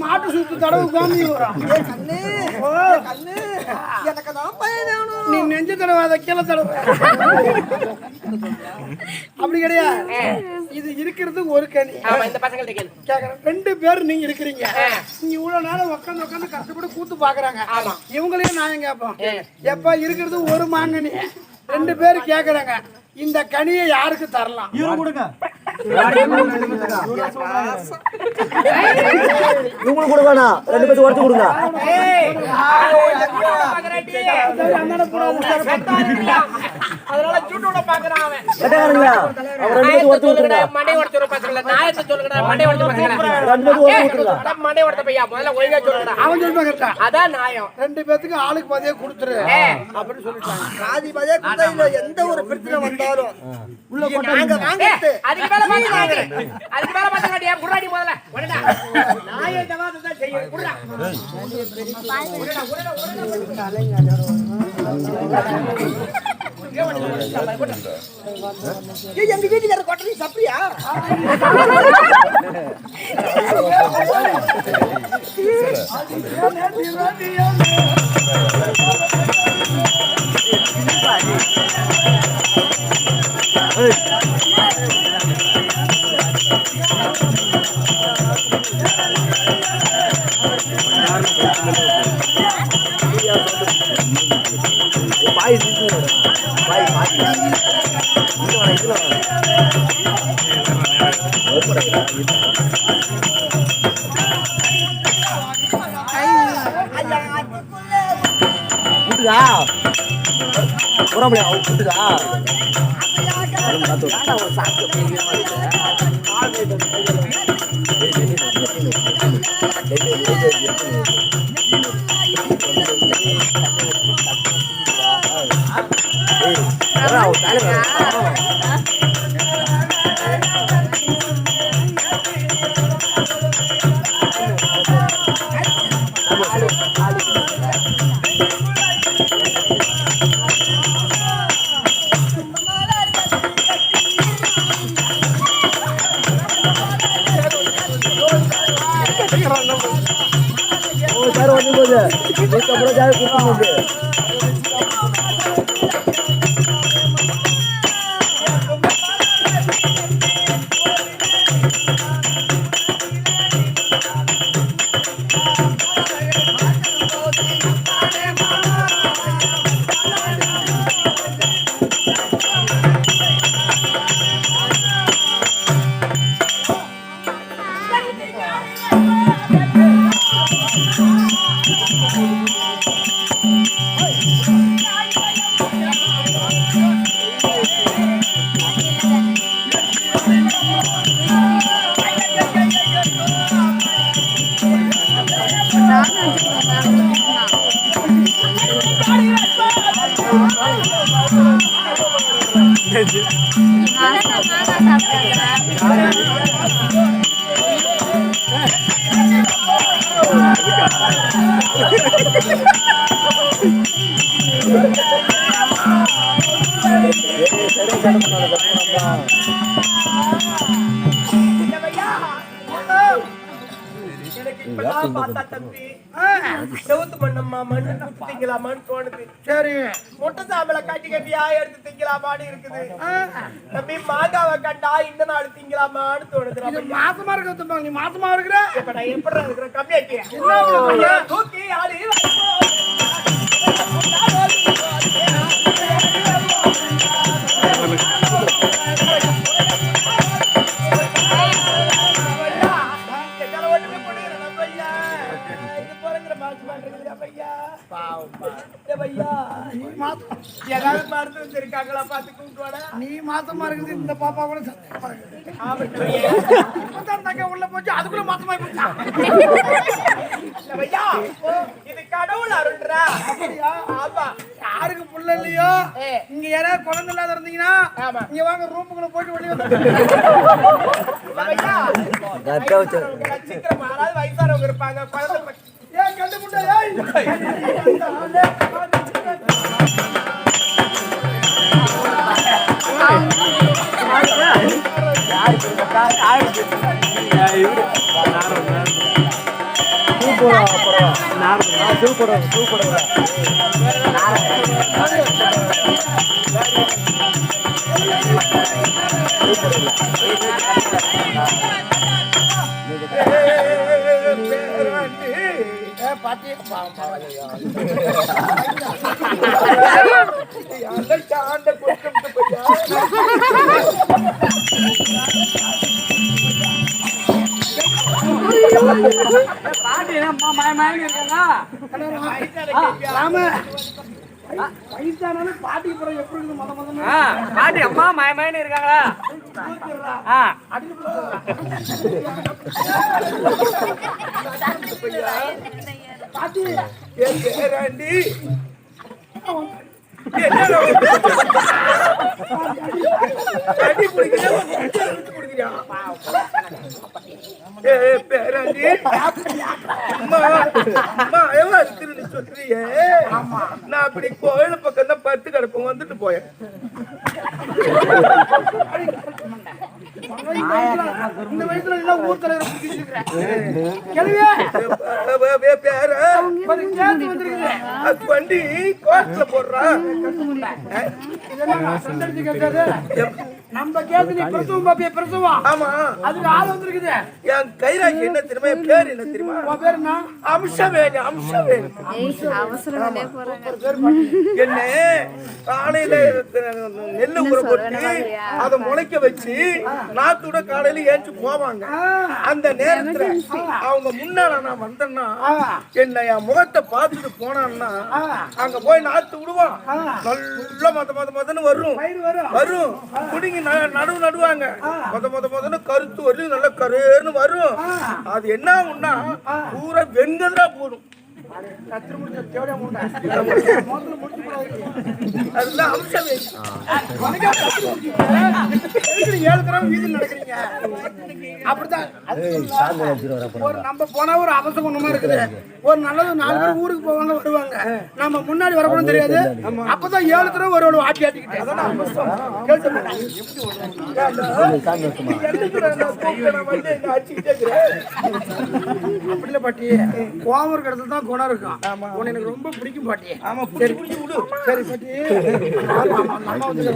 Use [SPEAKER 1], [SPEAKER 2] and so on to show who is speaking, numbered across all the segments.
[SPEAKER 1] மாட்டு சுத்து தடவு காமி நீ நெஞ்சு தடவை அதை கீழே தடவை அப்படி கிடையாது. இது இருக்கிறது ஒரு கனி. ரெண்டு பேரும் நீங்க இருக்கிறீங்க. நீங்க இவ்வளவு நேரம் உட்காந்து உட்காந்து கஷ்டப்பட்டு கூத்து பாக்குறாங்க. இவங்களையும் நான் கேட்போம், எப்ப இருக்கிறது ஒரு மாங்கனி, ரெண்டு பேரும் கேக்குறாங்க, இந்த கனியை யாருக்கு தரலாம்?
[SPEAKER 2] இவரு கொடுங்க.
[SPEAKER 3] இவங்க கொடுங்கண்ணா, ரெண்டு பேரும் உடச்சு கொடுங்க.
[SPEAKER 4] அதனால சூட்டோட பாக்குறான் அவன்.
[SPEAKER 3] கேட்டாங்களா? அவர் ரெண்டு பேரும் உடச்சு கொடுங்க.
[SPEAKER 4] மண்டை உடைச்சற பசங்கள நாயத்தை சொல்லுங்கடா. மண்டை உடைச்ச பசங்கள
[SPEAKER 3] ரெண்டு பேரும் உடச்சு கொடுங்க.
[SPEAKER 4] மண்டை உடைச்ச பையா முதல்ல ஒழுங்கா சொல்லுடா.
[SPEAKER 1] அவன் சொல்லுங்க கரெக்ட்டா.
[SPEAKER 4] அதான் நியாயம்.
[SPEAKER 1] ரெண்டு பேத்துக்கு ஆளுக்கு பாதியே கொடுத்துரு அப்படி சொல்லிட்டாங்க.
[SPEAKER 5] பாதி பாதியே கொடுத்தா எந்த ஒரு பிரச்சனை வந்தாலும் உள்ள போட்டு நாங்க வாங்கிட்டு
[SPEAKER 4] அதுக்கு மேல பாத்துறாங்க. அதுக்கு மேல பாத்துறாடியா குறாடி முதல்ல. ஒடடா. நாயை ஜவாப் தான் செய்யும். குறடா.
[SPEAKER 5] எங்க வீட்டுக்கார கொட்டலி சப்பியா?
[SPEAKER 1] சரி
[SPEAKER 4] முட்டை சாம்பல கட்டி கட்டியா எடுத்து திங்கலாமான்னு இருக்குது. தம்பி மாங்காவை கண்டா இந்த நாள் திங்கலாமான்னு தோணுது.
[SPEAKER 1] மாசமா இருக்க, நீ மாசமா இருக்கிற,
[SPEAKER 4] இப்ப நான் எப்படி இருக்கிறேன் கம்மியாக்கி தூக்கி ஆடி
[SPEAKER 1] நீ மாசமா இருக்குது. இந்த பாப்பா கூட உள்ள போச்சு, அதுக்குள்ள மாசமா போச்சா?
[SPEAKER 4] இது கடவுள் அருள்றா.
[SPEAKER 1] யாருக்கு புள்ள இல்லையோ, இங்க யாராவது குழந்தை இல்லாத இருந்தீங்கன்னா இங்க வாங்க, ரூமுக்குள்ள போயிட்டு வெளியே
[SPEAKER 4] சீக்கிரம் யாராவது வயசானவங்க இருப்பாங்க குழந்தை
[SPEAKER 1] ஏன் கண்டுபிடிச்சா ஏய் பாட்டி அம்மா மாயமாயன்னு இருக்காங்க வயசானாலும் பாட்டிக்கு பிறகு எப்படி இருக்குது மொத முதல்ல பாட்டி அம்மா மாயமாயன்னு இருக்காங்களா பாட்டி
[SPEAKER 4] நான் அப்படி கோயில பக்கம் தான் பத்து கிடப்போம் வந்துட்டு போயேன்
[SPEAKER 1] இந்த வயசுல எல்லாம் ஊர் தலைவர்
[SPEAKER 4] வண்டி கோர்ட்ல போடுறான்
[SPEAKER 1] நம்ம கேட்டு நீ பிரசவம் பாப்பிய பிரசவம்
[SPEAKER 4] ஆமா
[SPEAKER 1] அதுக்கு ஆள் வந்திருக்குது
[SPEAKER 4] என் கைராசி என்ன தெரியுமா என் பேர் என்ன தெரியுமா
[SPEAKER 1] உன் பேர் என்ன
[SPEAKER 4] அம்சவேணி என்ன காலையில நெல்லு ஊற போட்டு அதை முளைக்க வச்சு நாத்தோட காலையில ஏஞ்சி போவாங்க அந்த நேரத்துல அவங்க முன்னால நான் வந்தேன்னா என்ன என் முகத்தை பார்த்துட்டு போனான்னா அங்க போய் நாத்து விடுவான் நல்லா மதன்னு வரும் வரும் குடிங்க நடுவாங்க மொதன்னு கருத்து வரும் நல்ல கருன்னு வரும் அது என்ன ஆகும்னா பூரா வெங்கதா போடும் அதுதான் அம்சமே
[SPEAKER 1] அப்படித்தான் ஒரு நம்ம போனா ஒரு அவசரம் ஒண்ணுமா இருக்குது ஒரு நல்லது 4 பேர் ஊருக்கு போவாங்க வருவாங்க நம்ம முன்னாடி வரக்கூடாது தெரியாது அப்பதான் 7 தடவை ஒரு ஆட்டி ஆட்டிக்கிட்டு அப்படில பாட்டி கோவம் இருக்கிறது தான் குணம் இருக்கும் உன்னை எனக்கு ரொம்ப பிடிக்கும் பாட்டி ஆமா சரி விடு சரி பாட்டி நம்ம வந்து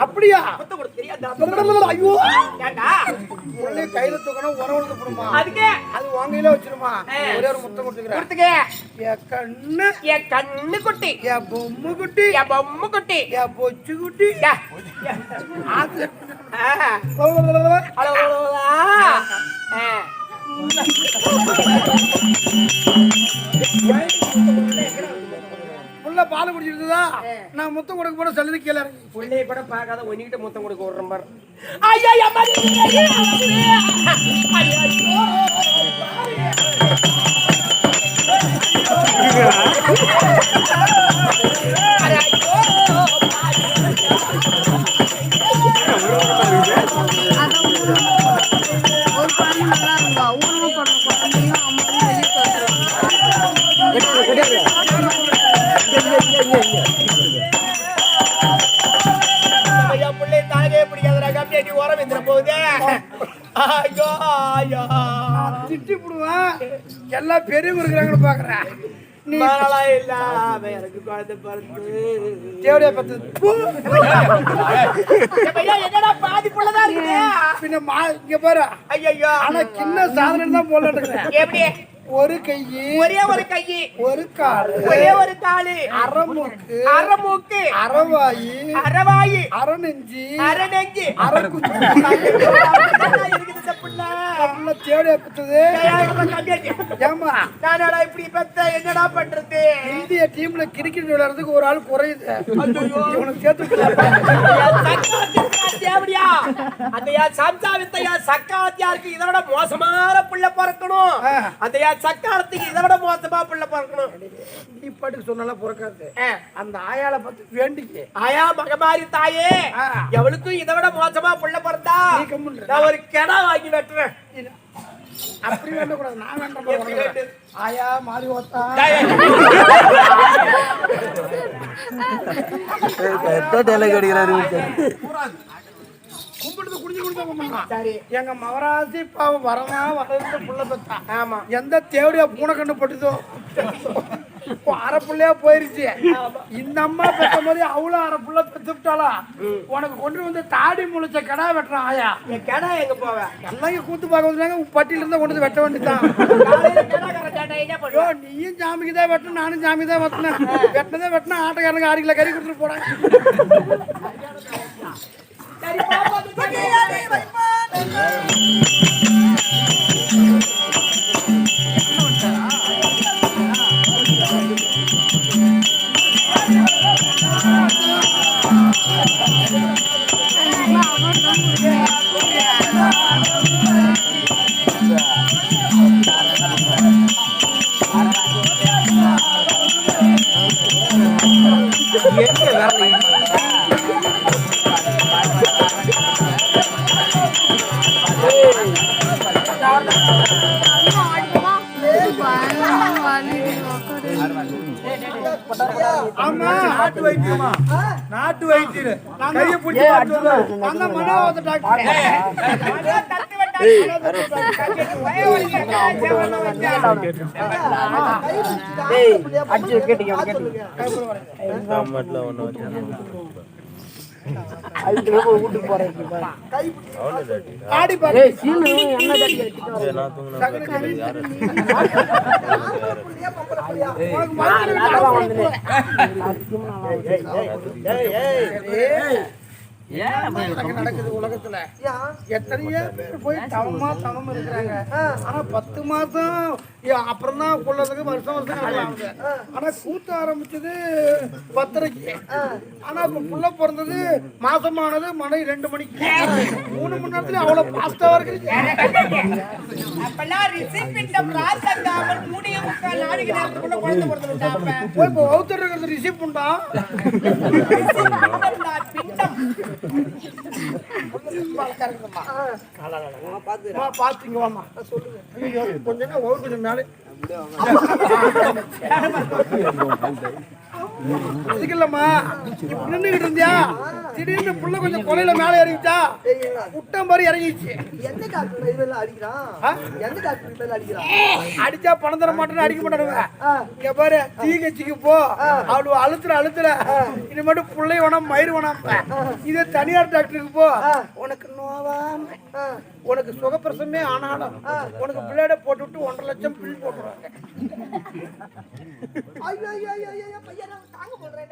[SPEAKER 1] அப்படியா ஐயோ கையில தூக்கணும் உறவுக்கு போடுமா அது வாங்கையில வச்சிருமா ஒரே ஒரு முத்தம் கொடுத்துக்கிறேன் என் கண்ணு குட்டி என் பொம்மு குட்டி என் பொம்மு குட்டி என் பொச்சு குட்டி பால் குடிச்சிருந்ததா நான் முத்தம் கொடுக்க போட சொல்லுது கீழே பிள்ளைய கூட பார்க்காத ஒன்னிக்கிட்ட முத்தம் கொடுக்க விடுறேன் பாரு திட்டி போடுவேன் எல்லாம் பெரியவங்க இருக்கிறாங்கன்னு பாக்குறேன்
[SPEAKER 4] நாளா இல்லாம எனக்கு குழந்தை பிறந்து
[SPEAKER 1] தேவடியா பத்து
[SPEAKER 4] என்னடா பாதி புள்ளதான் இருக்கு
[SPEAKER 1] பின்ன இங்க பாரு
[SPEAKER 4] ஐயோ
[SPEAKER 1] ஆனா சின்ன சாதனை தான் போடல
[SPEAKER 4] எப்படி
[SPEAKER 1] ஒரு கை
[SPEAKER 4] ஒரே ஒரு கை
[SPEAKER 1] ஒரு கால்
[SPEAKER 4] ஒரே ஒரு காலு
[SPEAKER 1] அரைமூக்கு
[SPEAKER 4] அரவாயி
[SPEAKER 1] அரைநெஞ்சு
[SPEAKER 4] அரநெஞ்சு
[SPEAKER 1] அரைக்குச்சி
[SPEAKER 4] இருக்குது தப்புல
[SPEAKER 1] தேவடியா பத்தது ஏமா
[SPEAKER 4] நானடா இப்படி பெத்த என்னடா பண்றது
[SPEAKER 1] இந்திய டீம்ல கிரிக்கெட் விளையாடுறதுக்கு ஒரு ஆள் குறையுது இவனுக்கு சேர்த்து
[SPEAKER 4] தேவடியா அந்த சம்சாவித்தையா சக்காத்தியாருக்கு இதை விட மோசமான புள்ள பிறக்கணும் அந்த சக்காலத்துக்கு இதை விட மோசமா புள்ள பிறக்கணும்
[SPEAKER 1] நீ பாட்டுக்கு சொன்னாலும் பிறக்காது அந்த ஆயால பார்த்து வேண்டிக்கு
[SPEAKER 4] ஆயா மகமாரி தாயே எவளுக்கும் இதை விட மோசமா புள்ள பிறந்தா நான் ஒரு கிடா வாங்கி வெட்டுறேன்
[SPEAKER 1] அப்படி வேண்டக்கூடாது நான் வேண்டாம் ஆயா மாறி ஓத்தா கும்பிட்டு குடிச்சு குடிச்சு எங்க மவராசி பாவம் வரமா வளர்ந்து புள்ள பெத்தா ஆமா எந்த தேவடியா பூனை கண்ணு பட்டுதோ அரை புள்ளையா போயிருச்சு இந்த அம்மா பெத்த மாதிரி அவ்வளவு அரை புள்ள பெத்துட்டாளா உனக்கு கொண்டு வந்து தாடி முளைச்ச கடா வெட்டுறான் ஆயா
[SPEAKER 4] என் கடா எங்க போவேன்
[SPEAKER 1] எல்லாம் கூத்து பார்க்க வந்தாங்க பட்டியில இருந்தா கொண்டு வந்து வெட்ட வேண்டியதான் நீயும் ஜாமிக்கு தான் வெட்டணும் நானும் ஜாமி தான் வெட்டினேன் வெட்டினதே வெட்டினா ஆட்டக்காரங்க 6 கிலோ கறி கொடுத்துட்டு போறாங்க ஆமா நாட்டு வைத்தியமா நாட்டு வைத்தியம் கையை பிடிச்சி அந்த மனோவத டாக்டர் வீட்டுக்கு போறேன் ஆடி பாரு நடக்குது உலகத்துல எத்தனையோ பேர் போய் தவம் இருக்கிறாங்க ஆனா 10 மாசம் அப்புறம் தான் கொள்ளதுக்கு வருஷம் ஆகுது ஆனா கூத்து ஆரம்பிச்சது 10:30 ஆனா இப்ப புள்ள பிறந்தது மாசமானது மணி 2 மணிக்கு 3 மணி நேரத்துல அவ்வளவு பாஸ்டா இருக்கு போய் இப்போ ஒருத்தர் இருக்கிறது ரிசீவ் பண்ணா பாத்துங்க வாமா கொஞ்சம் மேலே இல்லம்மா நின்னுகிட்டு இருந்தியா திடீர்னு புள்ள கொஞ்சம் கொலையில மேல இறங்கிச்சா குட்டம் மாதிரி இறங்கிச்சு
[SPEAKER 5] எந்த டாக்டர் இதெல்லாம் அடிக்கிறான் எந்த டாக்டர் இதெல்லாம் அடிக்கிறான்
[SPEAKER 1] அடிச்சா பணம் தர மாட்டேன்னு அடிக்க மாட்டானுங்க இங்க பாரு தீகச்சிக்கு போ அவளு அழுத்துற இது மட்டும் புள்ளை வேணாம் மயிர் வேணாம் இதே தனியார் டாக்டருக்கு போ உனக்கு நோவாம உனக்கு சுகப்பிரசமே ஆனாலும் உனக்கு பிள்ளையோட போட்டு விட்டு 1.5 லட்சம் பில் போட்டுருவாங்க
[SPEAKER 5] ஐயோ ஐயோ ஐயோ பையன் தாங்க போடுறேன்